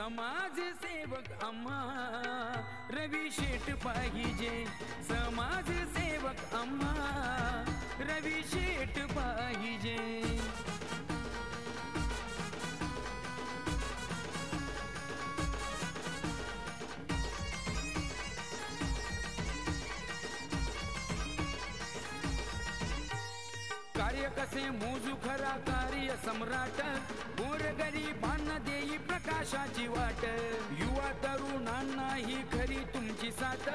समाज सेवक आम्हा रवी शेठ पाहिजे, समाज सेवक आम्हा रवी शेठ पाहिजे। कार्य कसे मोजू खरा कार्य सम्राट, गोरगरिबांना देई प्रकाशाची वाट, युवा तरुणांना ही खरी तुमची साथ,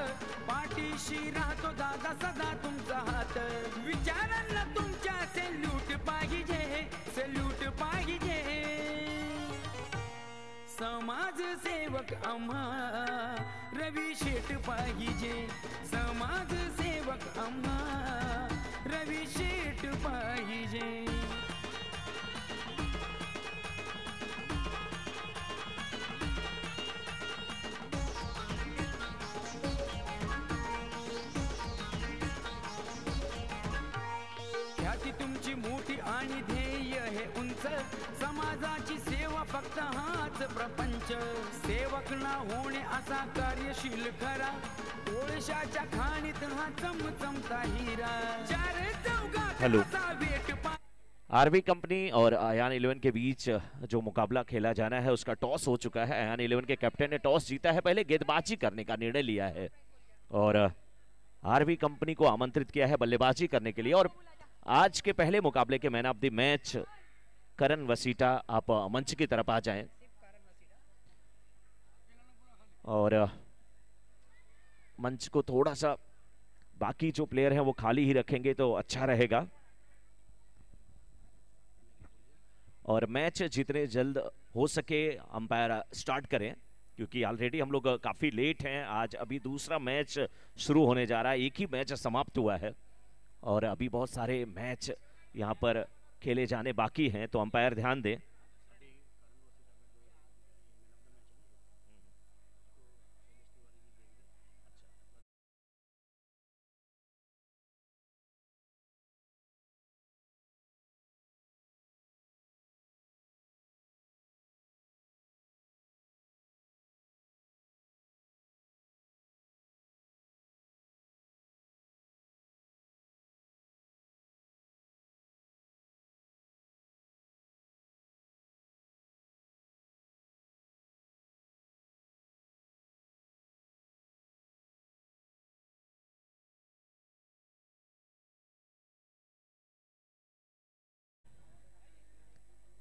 पाठीशी राहतो दादा सदा तुमचा हात, विचारांना तुमच्या सल्यूट पाहिजे, सल्यूट पाहिजे। समाज सेवक आम्हा रवी शेठ पाहिजे, समाज सेवक आम्हा रवी शेठ पाहिजे। ख्याती तुमची मोठी आणि ध्येय हे उंच, समाजाची सेवा फक्त हाच प्रपंच, सेवक ना होणे असा कार्यशील खरा, कोळशाच्या खाणीत हा चमचमता हीरा, चार चौघात असा वेट पा। आरवी कंपनी और अयान 11 के बीच जो मुकाबला खेला जाना है उसका टॉस हो चुका है। अयान 11 के कैप्टन ने टॉस जीता है, पहले गेंदबाजी करने का निर्णय लिया है और आरवी कंपनी को आमंत्रित किया है बल्लेबाजी करने के लिए। और आज के पहले मुकाबले के मैन ऑफ द मैच करण वसीटा, आप मंच की तरफ आ जाएं और मंच को थोड़ा सा बाकी जो प्लेयर हैं वो खाली ही रखेंगे तो अच्छा रहेगा। और मैच जितने जल्द हो सके अंपायर स्टार्ट करें, क्योंकि ऑलरेडी हम लोग काफी लेट हैं। आज अभी दूसरा मैच शुरू होने जा रहा है, एक ही मैच समाप्त हुआ है और अभी बहुत सारे मैच यहां पर खेले जाने बाकी हैं, तो अंपायर ध्यान दें।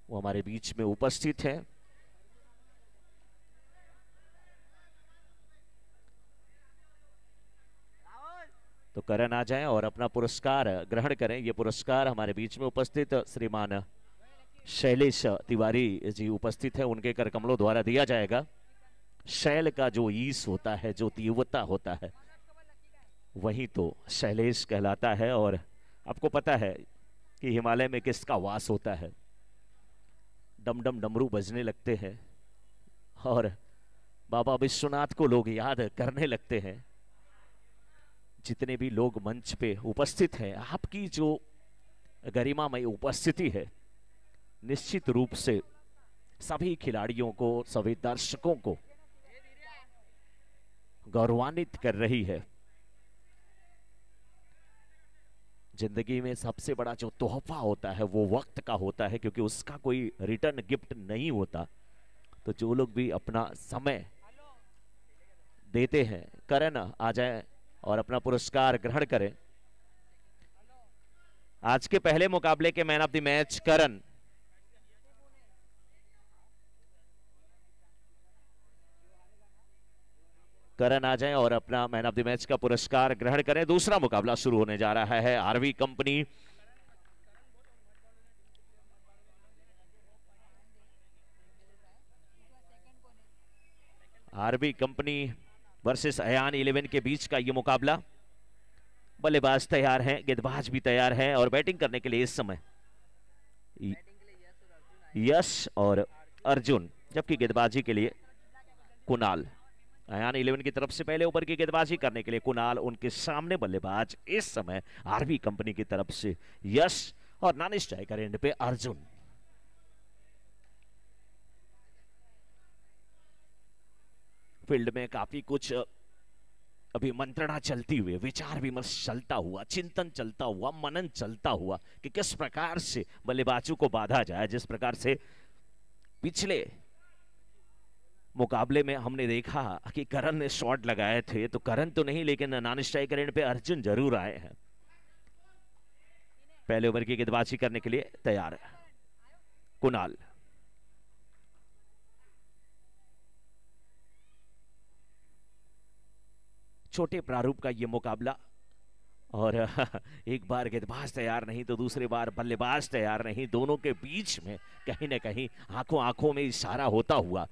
वो हमारे बीच में उपस्थित हैं। तो करण आ जाएं और अपना पुरस्कार ग्रहण करें। ये पुरस्कार हमारे बीच में उपस्थित श्रीमान शैलेश तिवारी जी उपस्थित है, उनके कर कमलों द्वारा दिया जाएगा। शैल का जो ईस होता है, जो तीव्रता होता है, वही तो शैलेश कहलाता है। और आपको पता है कि हिमालय में किसका वास होता है, डम डम डमरू बजने लगते हैं और बाबा विश्वनाथ को लोग याद करने लगते हैं। जितने भी लोग मंच पे उपस्थित हैं, आपकी जो गरिमामय उपस्थिति है निश्चित रूप से सभी खिलाड़ियों को, सभी दर्शकों को गौरवान्वित कर रही है। जिंदगी में सबसे बड़ा जो तोहफा होता है वो वक्त का होता है, क्योंकि उसका कोई रिटर्न गिफ्ट नहीं होता। तो जो लोग भी अपना समय देते हैं, करण आ जाए और अपना पुरस्कार ग्रहण करें। आज के पहले मुकाबले के मैन ऑफ द मैच करण। करण आ जाएं और अपना मैन ऑफ द मैच का पुरस्कार ग्रहण करें। दूसरा मुकाबला शुरू होने जा रहा है। आरवी कंपनी वर्सेस अयान 11 के बीच का ये मुकाबला। बल्लेबाज तैयार हैं, गेंदबाज भी तैयार हैं और बैटिंग करने के लिए इस समय यश और अर्जुन, जबकि गेंदबाजी के लिए कुणाल। अयान 11 की तरफ से पहले ओवर की गेंदबाजी करने के लिए कुणाल, उनके सामने बल्लेबाज इस समय आरवी कंपनी की तरफ से यश और नॉन स्ट्राइकर एंड पे अर्जुन। फील्ड में काफी कुछ अभी मंत्रणा चलती हुई, विचार विमर्श चलता हुआ, चिंतन चलता हुआ, मनन चलता हुआ कि किस प्रकार से बल्लेबाजों को बांधा जाए। जिस प्रकार से पिछले मुकाबले में हमने देखा कि करण ने शॉट लगाए थे, तो करण तो नहीं लेकिन नॉन स्ट्राइक रेंज पे अर्जुन जरूर आए हैं। पहले ओवर की गेंदबाजी करने के लिए तैयार है कुणाल। छोटे प्रारूप का यह मुकाबला, और एक बार गेंदबाज तैयार नहीं तो दूसरी बार बल्लेबाज तैयार नहीं, दोनों के बीच में कहीं ना कहीं आंखों आंखों में इशारा होता हुआ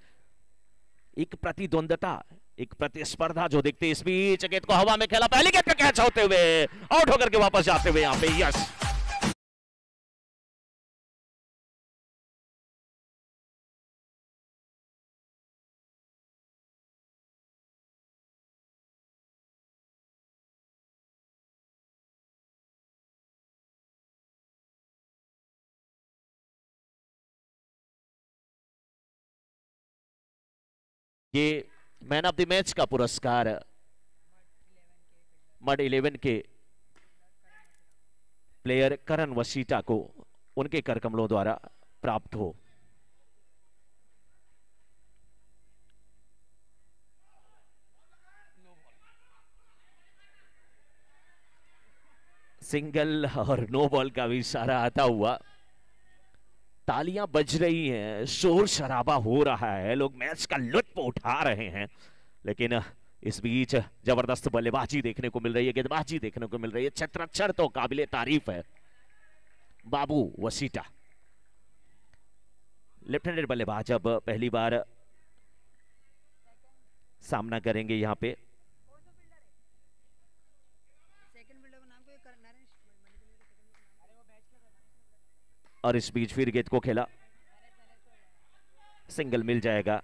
एक प्रतिद्वंदता, एक प्रतिस्पर्धा जो दिखती। इस बीच गेंद को हवा में खेला, पहली गेंद पे कैच होते हुए आउट होकर के वापस जाते हुए यहां पे यस। ये मैन ऑफ द मैच का पुरस्कार मड 11 के प्लेयर करण वसीटा को उनके करकमलों द्वारा प्राप्त हो। सिंगल और नो बॉल का भी इशारा आता हुआ, तालियां बज रही हैं, शोर शराबा हो रहा है, लोग मैच का लुत्फ उठा रहे हैं, लेकिन इस बीच जबरदस्त बल्लेबाजी देखने को मिल रही है, गेंदबाजी देखने को मिल रही है। छत्रक्षर तो काबिले तारीफ है। बाबू वसीटा लेफ्ट हैंडेड बल्लेबाज अब पहली बार सामना करेंगे यहां पे। और इस बीच फिर गेंद को खेला, सिंगल मिल जाएगा।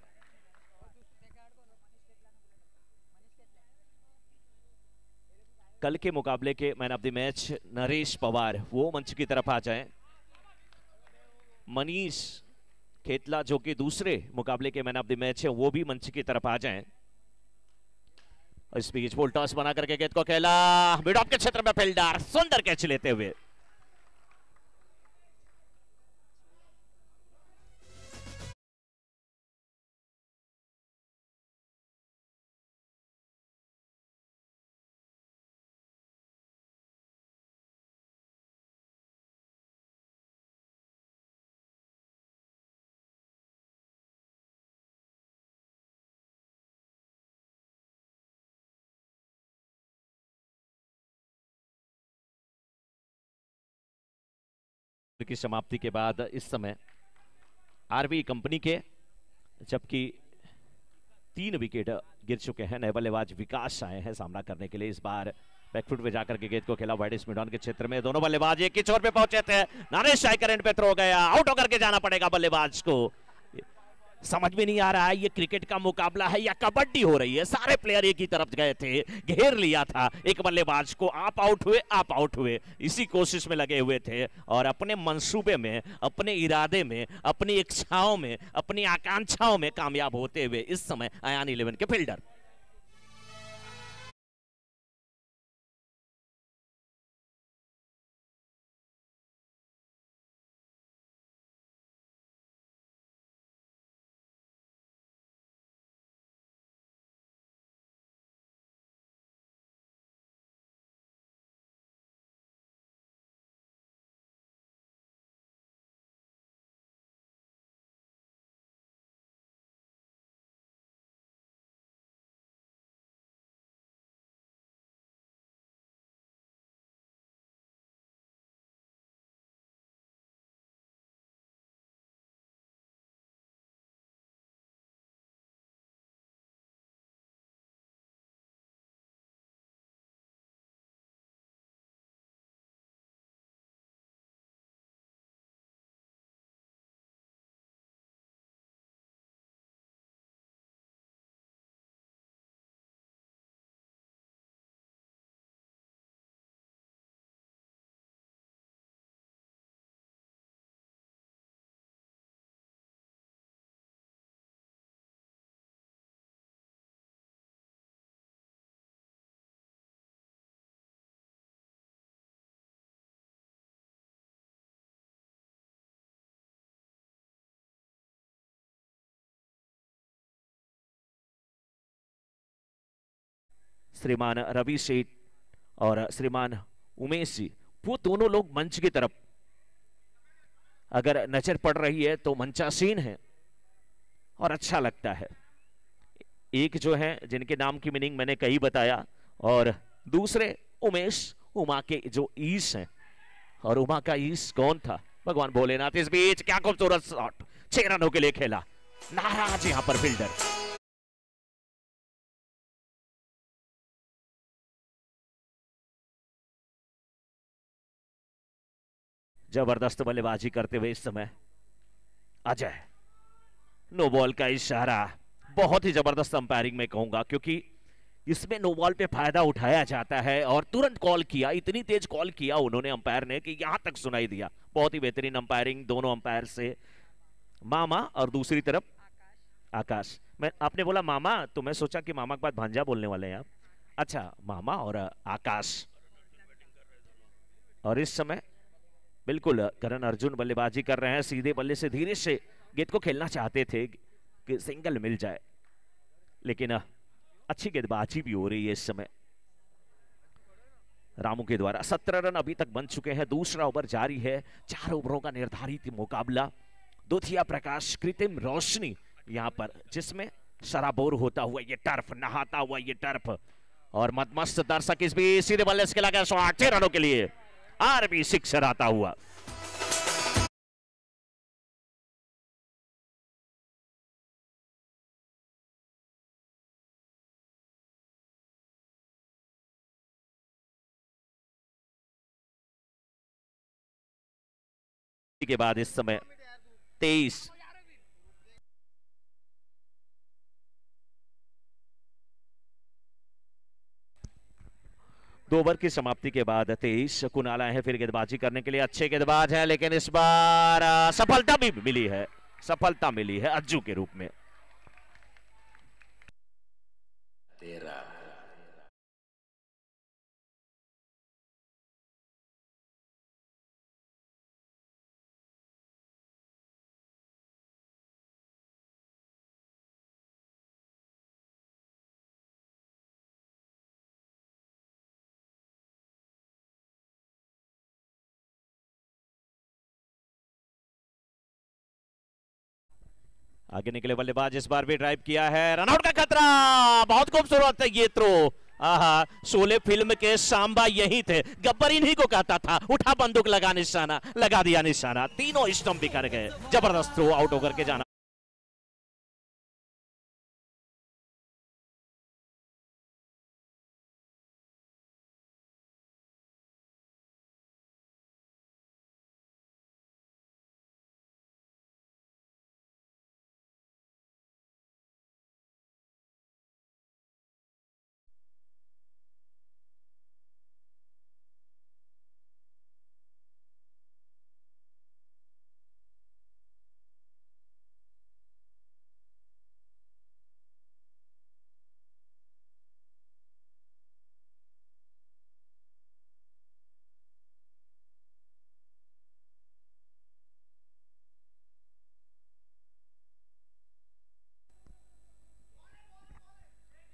कल के मुकाबले के man of the match Naresh Pawar वो मंच की तरफ आ जाएं। मनीष खेतला जो कि दूसरे मुकाबले के मैन ऑफ द मैच है वो भी मंच की तरफ आ जाएं। इस बीच फुल टॉस बना करके गेंद को खेला, मिड ऑफ के क्षेत्र में फील्डर सुंदर कैच लेते हुए। की समाप्ति के बाद इस समय आरबी कंपनी के जबकि 3 विकेट गिर चुके हैं, नए बल्लेबाज विकास आए हैं सामना करने के लिए। इस बार बैकफुट पे जाकर के गेंद को खेला वाइड मिडॉन के क्षेत्र में, दोनों बल्लेबाज एक ही छोर पे पहुंचे थे, नाने स्ट्राइक करंट पे थ्रो गया, आउट होकर के जाना पड़ेगा बल्लेबाज को। समझ में नहीं आ रहा है ये क्रिकेट का मुकाबला है या कबड्डी हो रही है। सारे प्लेयर एक ही तरफ गए थे, घेर लिया था एक बल्लेबाज को, आप आउट हुए, इसी कोशिश में लगे हुए थे और अपने मंसूबे में, अपने इरादे में, अपनी इच्छाओं में, अपनी आकांक्षाओं में कामयाब होते हुए इस समय अयान 11 के फील्डर श्रीमान रवि सेठ और श्रीमान उमेश जी, वो दोनों लोग मंच की तरफ अगर नजर पड़ रही है तो मंचासीन है और अच्छा लगता है। एक जो है जिनके नाम की मीनिंग मैंने कहीं बताया, और दूसरे उमेश, उमा के जो ईश हैं। और उमा का ईश कौन था? भगवान भोलेनाथ। इस बीच क्या खूबसूरत शॉट, 6 रनों के लिए खेला, नाराज यहां पर फील्डर। जबरदस्त बल्लेबाजी करते हुए इस समय अजय, नो बॉल का इशारा, बहुत ही जबरदस्त अंपायरिंग में कहूंगा, क्योंकि इसमें नो बॉल पे फायदा उठाया जाता है। और तुरंत कॉल किया, इतनी तेज कॉल किया उन्होंने अंपायर ने कि यहां तक सुनाई दिया। बहुत ही बेहतरीन अंपायरिंग दोनों अंपायर से। मामा और दूसरी तरफ आकाश। मैं आपने बोला मामा तो मैं सोचा कि मामा के बाद भांजा बोलने वाले हैं आप। अच्छा, मामा और आकाश। और इस समय बिल्कुल करण अर्जुन बल्लेबाजी कर रहे हैं, सीधे बल्ले से धीरे से गेंद को खेलना चाहते थे कि सिंगल मिल जाए, लेकिन अच्छी गेंदबाजी भी हो रही है इस समय रामू के द्वारा। 17 रन अभी तक बन चुके हैं, दूसरा ओवर जारी है। 4 ओवरों का निर्धारित मुकाबला। दुधिया प्रकाश, कृत्रिम रोशनी यहां पर, जिसमें सराबोर होता हुआ ये टर्फ, नहाता हुआ ये टर्फ, और मदमस्त दर्शक इस भी सीधे बल्ले से लगा 6 रनों के लिए आरबी सिक्सर आता हुआ। के बाद इस समय 23 2 ओवर की समाप्ति के बाद 23 कुणाल आए हैं फिर गेंदबाजी करने के लिए। अच्छे गेंदबाज हैं, लेकिन इस बार सफलता भी मिली है, सफलता मिली है अज्जू के रूप में। आगे निकले बल्लेबाज, इस बार भी ड्राइव किया है, रनआउट का खतरा, बहुत खूबसूरत है ये थ्रो। आहा, शोले फिल्म के सांबा यही थे, गब्बर इन्हीं को कहता था, उठा बंदूक लगा निशाना, लगा दिया निशाना, तीनों स्टंप भी कर गए। जबरदस्त थ्रो, आउट होकर के जाना।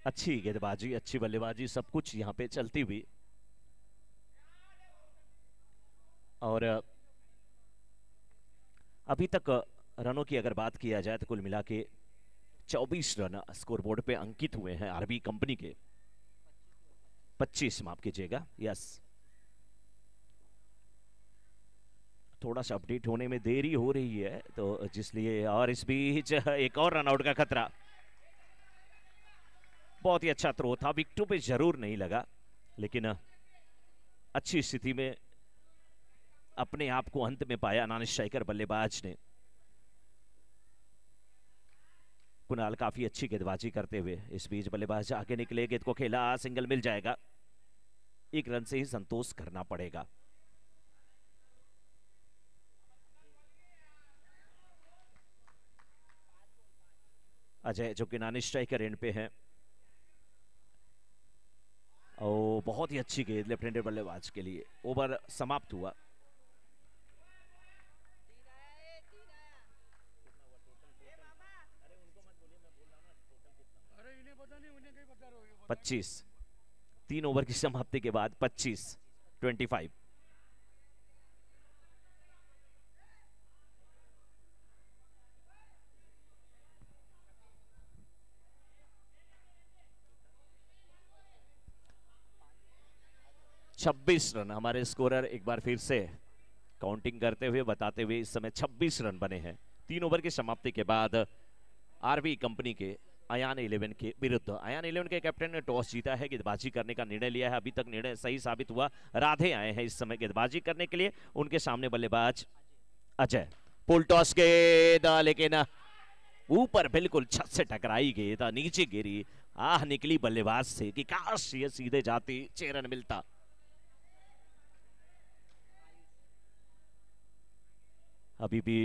अच्छी गेंदबाजी, अच्छी बल्लेबाजी, सब कुछ यहां पे चलती हुई। और अभी तक रनों की अगर बात किया जाए तो कुल मिला के 24 रन स्कोरबोर्ड पे अंकित हुए हैं आरबी कंपनी के। 25 माफ कीजिएगा, यस, थोड़ा सा अपडेट होने में देरी हो रही है तो जिसलिए। और इस बीच एक और रनआउट का खतरा। बहुत ही अच्छा थ्रो था, विकेटों पे जरूर नहीं लगा, लेकिन अच्छी स्थिति में अपने आप को अंत में पाया नानिश शाइकर बल्लेबाज ने। कुणाल काफी अच्छी गेंदबाजी करते हुए इस बीच बल्लेबाज आगे निकले, गेंद को खेला, सिंगल मिल जाएगा, 1 रन से ही संतोष करना पड़ेगा। अजय जो कि नानिश स्ट्राइकर एंड पे हैं, और बहुत ही अच्छी गेंद लेफ्ट हैंडेड बल्लेबाज के लिए। ओवर समाप्त हुआ। 3 ओवर की समाप्ति के बाद 25 26 रन हमारे स्कोरर एक बार फिर से काउंटिंग करते हुए बताते हुए, इस समय 26 रन बने हैं 3 ओवर की समाप्ति के बाद आरबी कंपनी के अयान 11 के विरुद्ध। अयान 11 के कैप्टन ने टॉस जीता है, गेंदबाजी करने का निर्णय लिया है। अभी तक निर्णय सही साबित हुआ। राधे आए हैं इस समय गेंदबाजी करने के लिए, उनके सामने बल्लेबाज अजय। पुल टॉस गेंद, लेकिन ऊपर बिल्कुल छत से टकराई गेंद, नीचे गिरी। आह निकली बल्लेबाज से कि काश ये सीधे जाती, 6 रन मिलता। अभी भी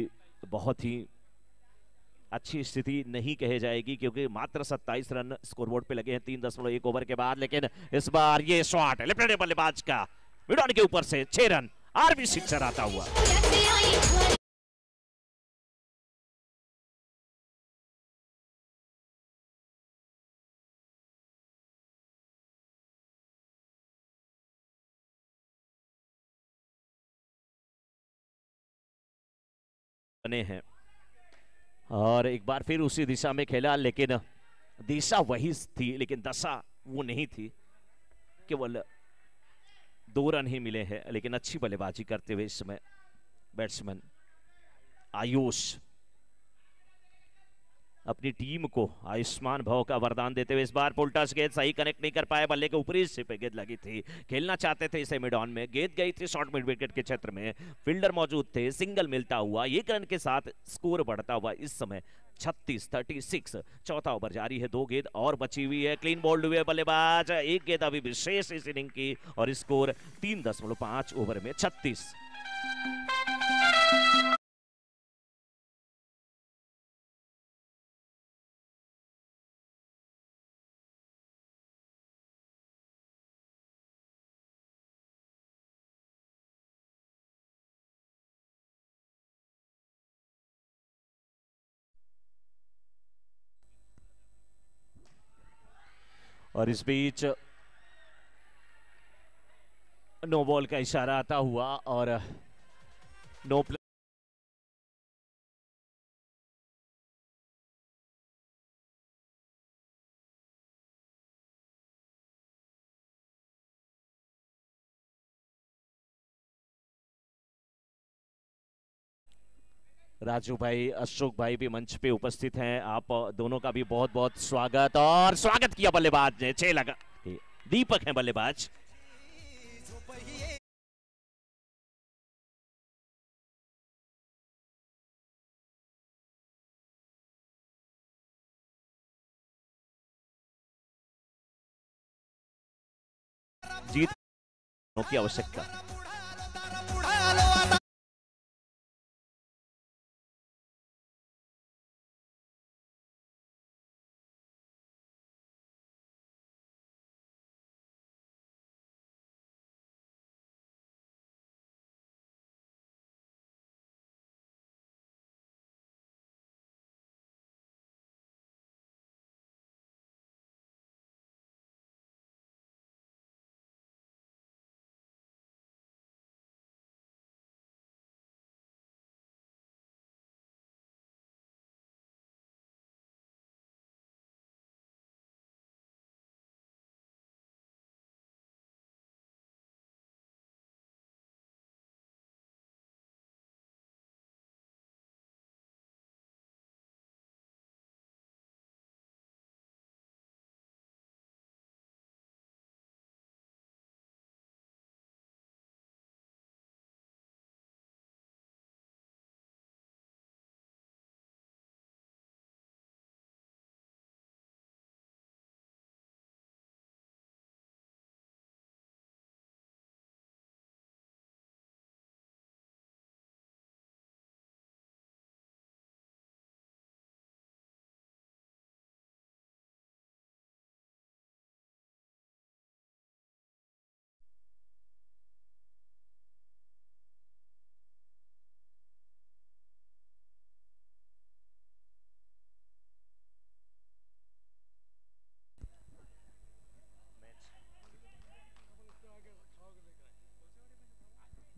बहुत ही अच्छी स्थिति नहीं कहे जाएगी, क्योंकि मात्र 27 रन स्कोरबोर्ड पे लगे हैं 3.1 ओवर के बाद। लेकिन इस बार ये शॉट लेफ्ट हैंड बल्लेबाज का मिड ऑन के ऊपर से 6 रन, आरबी सिक्सर आता हुआ। बने हैं और एक बार फिर उसी दिशा में खेला, लेकिन दिशा वही थी लेकिन दशा वो नहीं थी। केवल 2 रन ही मिले हैं, लेकिन अच्छी बल्लेबाजी करते हुए इस समय बैट्समैन आयुष अपनी टीम को आयुष्मान भव का वरदान देते हुए इस बार पुलटस गेंद सही कनेक्ट नहीं कर पाए। बल्ले के ऊपरी हिस्से पे गेंद लगी थी, खेलना चाहते थे इसे मिड ऑन में। गेंद गई थी शॉर्ट मिड विकेट के क्षेत्र में, फील्डर मौजूद थे, सिंगल मिलता हुआ 1 रन के साथ स्कोर बढ़ता हुआ इस समय 36-36। चौथा ओवर जारी है, 2 गेंद और बची हुई है। क्लीन बोल्ड हुए बल्लेबाज, 1 गेंद अभी विशेष इस इनिंग की, और स्कोर 3.5 ओवर में 36। और इस बीच नो बॉल का इशारा आता हुआ और नो प्ले। राजू भाई, अशोक भाई भी मंच पे उपस्थित हैं। आप दोनों का भी बहुत बहुत स्वागत, और स्वागत किया बल्लेबाज ने। 6 लगा, दीपक हैं बल्लेबाज। जीत की आवश्यकता।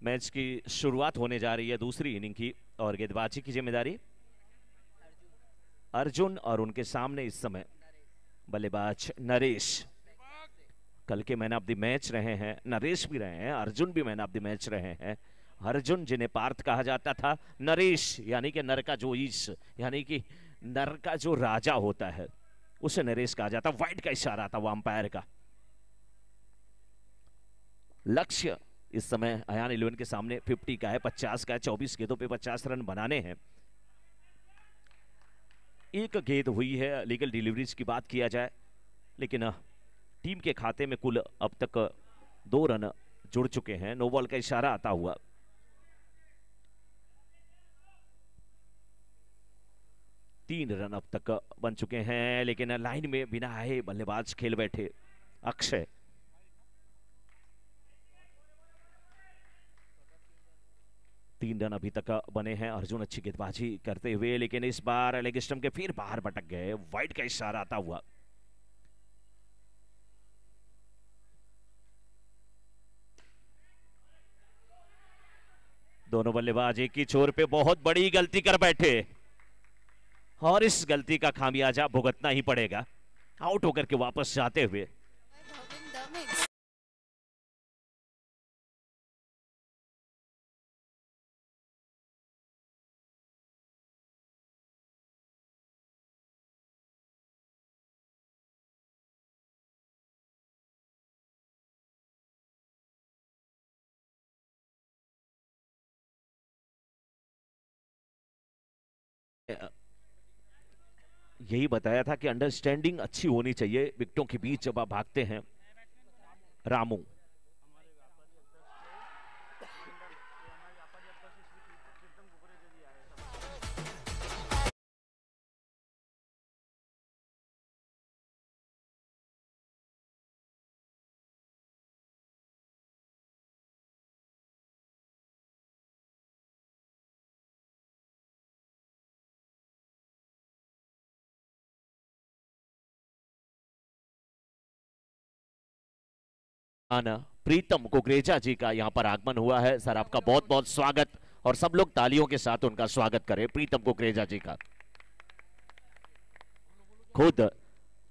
मैच की शुरुआत होने जा रही है दूसरी इनिंग की और गेंदबाजी की जिम्मेदारी अर्जुन और उनके सामने इस समय बल्लेबाज नरेश। कल के मैन ऑफ द मैच रहे हैं, नरेश भी रहे हैं, अर्जुन भी मैन ऑफ द मैच रहे हैं। अर्जुन जिन्हें पार्थ कहा जाता था, नरेश यानी कि नर का जो ईश यानी कि नर का जो राजा होता है उसे नरेश कहा जाता। वाइड का इशारा था वो अंपायर का। लक्ष्य इस समय अयान 11 के सामने 50 का है, 50 का है। 24 गेंदों पे 50 रन बनाने हैं। एक गेंद हुई है लीगल डिलीवरीज की बात किया जाए, लेकिन टीम के खाते में कुल अब तक 2 रन जुड़ चुके हैं। नो बॉल का इशारा आता हुआ 3 रन अब तक बन चुके हैं, लेकिन लाइन में बिना आए बल्लेबाज खेल बैठे अक्षय। तीन रन अभी तक बने हैं। अर्जुन अच्छी गेंदबाजी करते हुए, लेकिन इस बार लेग स्टंप के फिर बाहर भटक गए। वाइड का इशारा आता हुआ दोनों बल्लेबाज एक ही छोर पे बहुत बड़ी गलती कर बैठे और इस गलती का खामियाजा भुगतना ही पड़ेगा। आउट होकर के वापस जाते हुए यही बताया था कि अंडरस्टैंडिंग अच्छी होनी चाहिए विकेटों के बीच जब आप भागते हैं। रामू प्रीतम कुकरेजा जी का यहाँ पर आगमन हुआ है। सर आपका बहुत बहुत स्वागत और सब लोग तालियों के साथ उनका स्वागत करें प्रीतम कुकरेजा जी का। खुद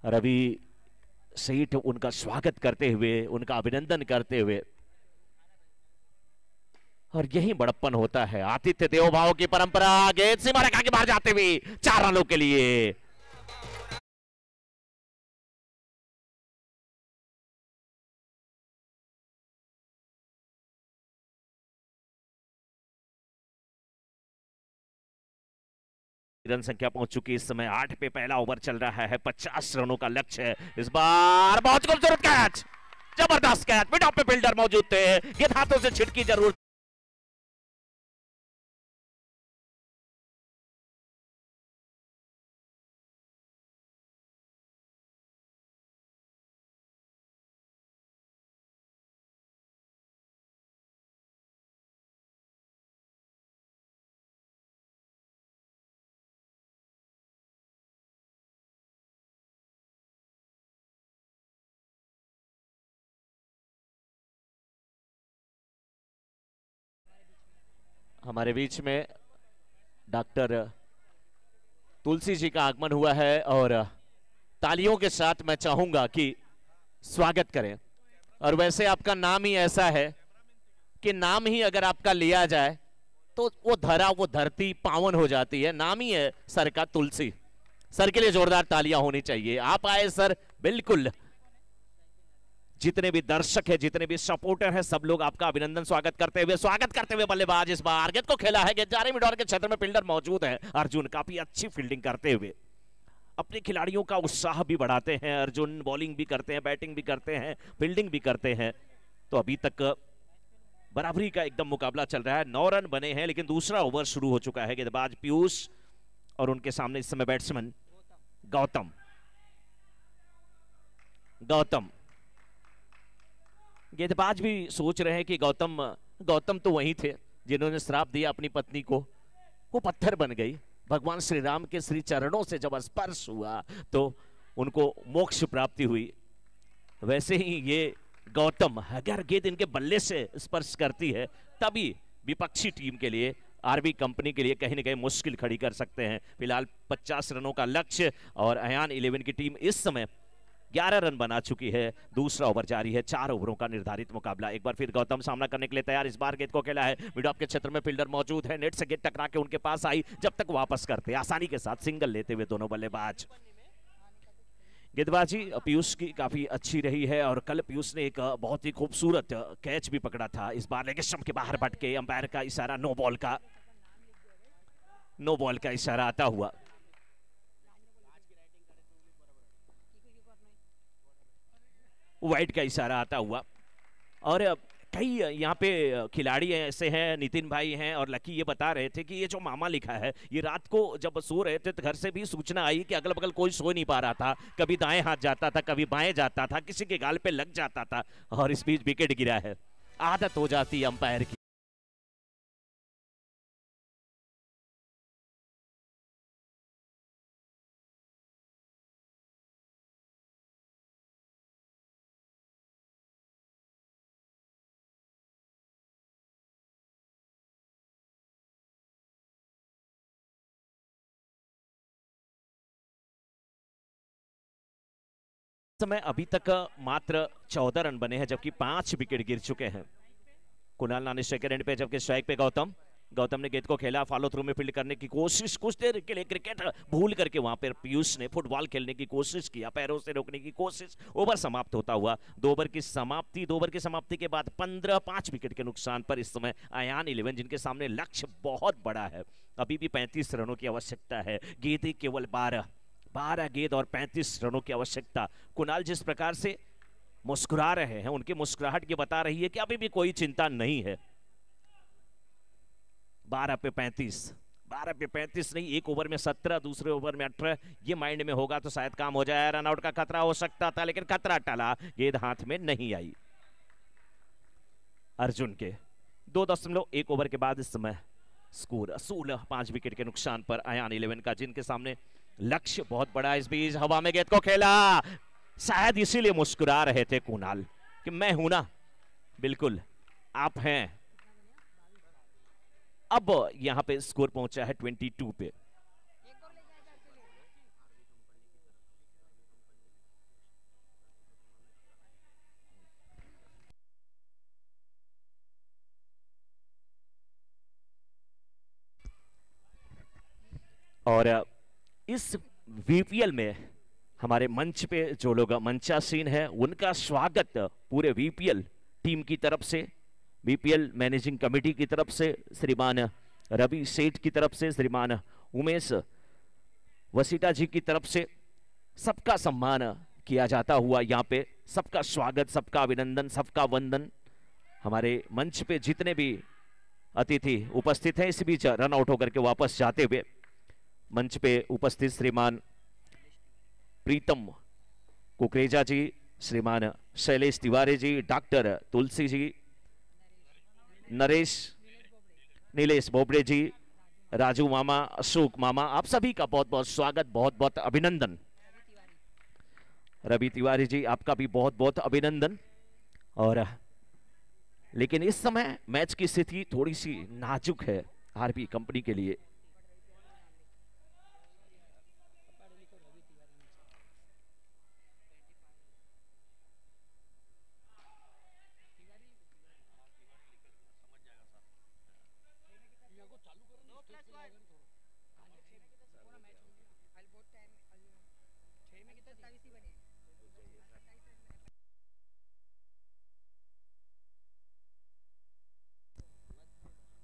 रवि सेठ उनका स्वागत करते हुए, उनका अभिनंदन करते हुए, और यही बड़प्पन होता है आतिथ्य देवो भाव की परंपरा। गेंद सीमा रेखा के बाहर जाते हुए 4 रनों के लिए रन संख्या पहुंच चुकी है। इस समय 8 पे पहला ओवर चल रहा है। 50 रनों का लक्ष्य है इस बार। बहुत खूबसूरत कैच, जबरदस्त कैच, मिड ऑफ पे फील्डर मौजूद थे, ये हाथों से छिटकी जरूर। हमारे बीच में डॉक्टर तुलसी जी का आगमन हुआ है और तालियों के साथ मैं चाहूंगा कि स्वागत करें। और वैसे आपका नाम ही ऐसा है कि नाम ही अगर आपका लिया जाए तो वो धरा, वो धरती पावन हो जाती है। नाम ही है सर का तुलसी। सर के लिए जोरदार तालियां होनी चाहिए। आप आए सर, बिल्कुल। जितने भी दर्शक है, जितने भी सपोर्टर है, सब लोग आपका अभिनंदन स्वागत करते हुए बल्लेबाज इस बार गेंद को खेला है। गेंद जा रही मिडॉर के क्षेत्र में, फील्डर मौजूद है। अर्जुन काफी अच्छी फील्डिंग करते हुए अपने खिलाड़ियों का उत्साह भी बढ़ाते हैं। अर्जुन बॉलिंग भी करते हैं, बैटिंग भी करते हैं, फील्डिंग भी करते हैं। तो अभी तक बराबरी का एकदम मुकाबला चल रहा है। 9 रन बने हैं, लेकिन दूसरा ओवर शुरू हो चुका है। गेंदबाज पीयूष और उनके सामने इस समय बैट्समैन गौतम। गेंदबाज भी सोच रहे हैं कि गौतम तो वही थे जिन्होंने श्राप दिया अपनी पत्नी को। वो पत्थर बन गई। भगवान श्री राम के श्री चरणों से जब स्पर्श हुआ तो उनको मोक्ष प्राप्ति हुई। वैसे ही ये गौतम, अगर गेंद इनके बल्ले से स्पर्श करती है तभी विपक्षी टीम के लिए, आरबी कंपनी के लिए कहीं ना कहीं मुश्किल खड़ी कर सकते हैं। फिलहाल 50 रनों का लक्ष्य और अयान 11 की टीम इस समय 11 रन बना चुकी है। दूसरा ओवर जारी है, 4 ओवरों का निर्धारित मुकाबला। एक बार फिर गौतम सामना करने के लिए तैयार। इस बार गेंद को खेला है, मिड ऑफ के क्षेत्र में फील्डर मौजूद है, नेट से गेंद टकरा के उनके पास आई, जब तक वापस करते आसानी के साथ सिंगल लेते हुए दोनों बल्लेबाज। गेंदबाजी पीयूष की काफी अच्छी रही है और कल पीयूष ने एक बहुत ही खूबसूरत कैच भी पकड़ा था। इस बार लेग स्टंप के बाहर भटके, अंपायर का इशारा नो बॉल का इशारा आता हुआ। वाइड का इशारा आता हुआ। और कई यहाँ पे खिलाड़ी ऐसे हैं, नितिन भाई हैं और लकी, ये बता रहे थे कि ये जो मामा लिखा है, ये रात को जब सो रहे थे तो घर से भी सूचना आई कि अगल बगल कोई सो नहीं पा रहा था, कभी दाएं हाथ जाता था, कभी बाएं जाता था, किसी के गाल पे लग जाता था और इस बीच विकेट गिरा है। आदत हो जाती है अंपायर की। समय अभी तक मात्र 14 रन बने हैं, जबकि 5 विकेट गिर चुके हैं। कुणाल नानी सेकंड एंड पे, जबकि स्ट्राइक पे गौतम ने गेंद को खेला, फॉलो थ्रू में फील्ड करने की कोशिश, कुछ देर के लिए क्रिकेट भूल करके वहां पर पीयूष ने फुटबॉल खेलने की कोशिश किया, पैरों से रोकने की कोशिश। ओवर समाप्त होता हुआ, 2 ओवर की समाप्ति के बाद 5 विकेट के नुकसान पर इस समय अयान 11, जिनके सामने लक्ष्य बहुत बड़ा है, अभी भी 35 रनों की आवश्यकता है। गेंदें केवल 12 गेंद और 35 रनों की आवश्यकता। कुणाल जिस प्रकार से मुस्कुरा रहे हैं, उनकी मुस्कुराहट ये बता रही है कि अभी भी कोई चिंता नहीं है। 12 पे 35 नहीं, एक ओवर में 17, दूसरे ओवर में 18, ये माइंड में होगा तो शायद काम हो जाए। रनआउट का खतरा हो सकता था, लेकिन खतरा टला, गेंद हाथ में नहीं आई अर्जुन के। 2.1 ओवर के बाद इस समय स्कोर 16, 5 विकेट के नुकसान पर अयान 11 का, जिनके सामने लक्ष्य बहुत बड़ा। इस बीच हवा में गेंद को खेला, शायद इसीलिए मुस्कुरा रहे थे कुणाल कि मैं हूं ना, बिल्कुल आप हैं। अब यहां पे स्कोर पहुंचा है 22 पे। और इस वीपीएल में हमारे मंच पे जो लोग मंचासीन है, उनका स्वागत पूरे वीपीएल टीम की तरफ से, वीपीएल मैनेजिंग कमेटी की तरफ से, श्रीमान रवि सेठ की तरफ से, श्रीमान उमेश वसीटा जी की तरफ से, सबका सम्मान किया जाता हुआ यहाँ पे, सबका स्वागत, सबका अभिनंदन, सबका वंदन। हमारे मंच पे जितने भी अतिथि उपस्थित हैं, इस बीच रन आउट होकर के वापस जाते हुए मंच पे उपस्थित श्रीमान प्रीतम कुकरेजा जी, श्रीमान शैलेश तिवारी जी, डॉक्टर तुलसी जी, नीलेश बोबड़े जी, राजू मामा, अशोक मामा, आप सभी का बहुत बहुत स्वागत, बहुत बहुत अभिनंदन। रवि तिवारी जी, आपका भी बहुत बहुत अभिनंदन। और लेकिन इस समय मैच की स्थिति थोड़ी सी नाजुक है आरबी कंपनी के लिए।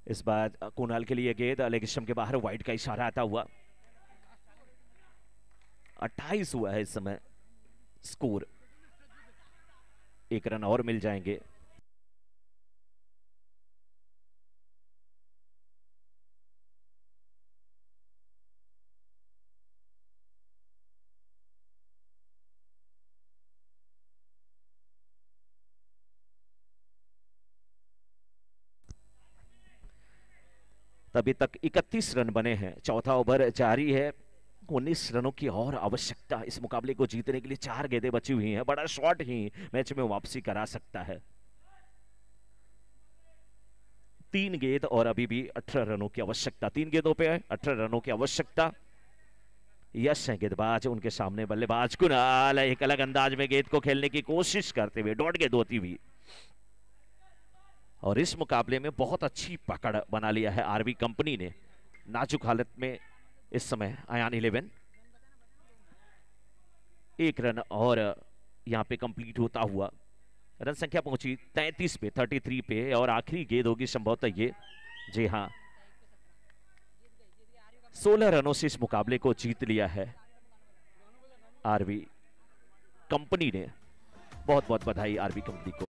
इस बार कुणाल के लिए गेंद लेग स्टंप के बाहर, वाइड का इशारा आता हुआ। 28 हुआ है इस समय स्कोर, 1 रन और मिल जाएंगे। तभी तक 31 रन बने हैं, चौथा ओवर जारी है, 19 रनों की और आवश्यकता इस मुकाबले को जीतने के लिए। 4 गेंदें बची हुई हैं, बड़ा शॉट ही मैच में वापसी करा सकता है। 3 गेंद और अभी भी 18 रनों की आवश्यकता। 3 गेंदों पे 18 रनों की आवश्यकता। यश है गेंदबाज, उनके सामने बल्लेबाज कुणाल एक अलग अंदाज में गेंद को खेलने की कोशिश करते हुए डॉट गेंद होती हुई। और इस मुकाबले में बहुत अच्छी पकड़ बना लिया है आरबी कंपनी ने। नाजुक हालत में इस समय अयान 11। 1 रन और यहां पे कंप्लीट होता हुआ रन संख्या पहुंची 33 पे, 33 पे। और आखिरी गेंद होगी संभवतः ये। जी हां, 16 रनों से इस मुकाबले को जीत लिया है आरबी कंपनी ने। बहुत बहुत बधाई आरबी कंपनी को।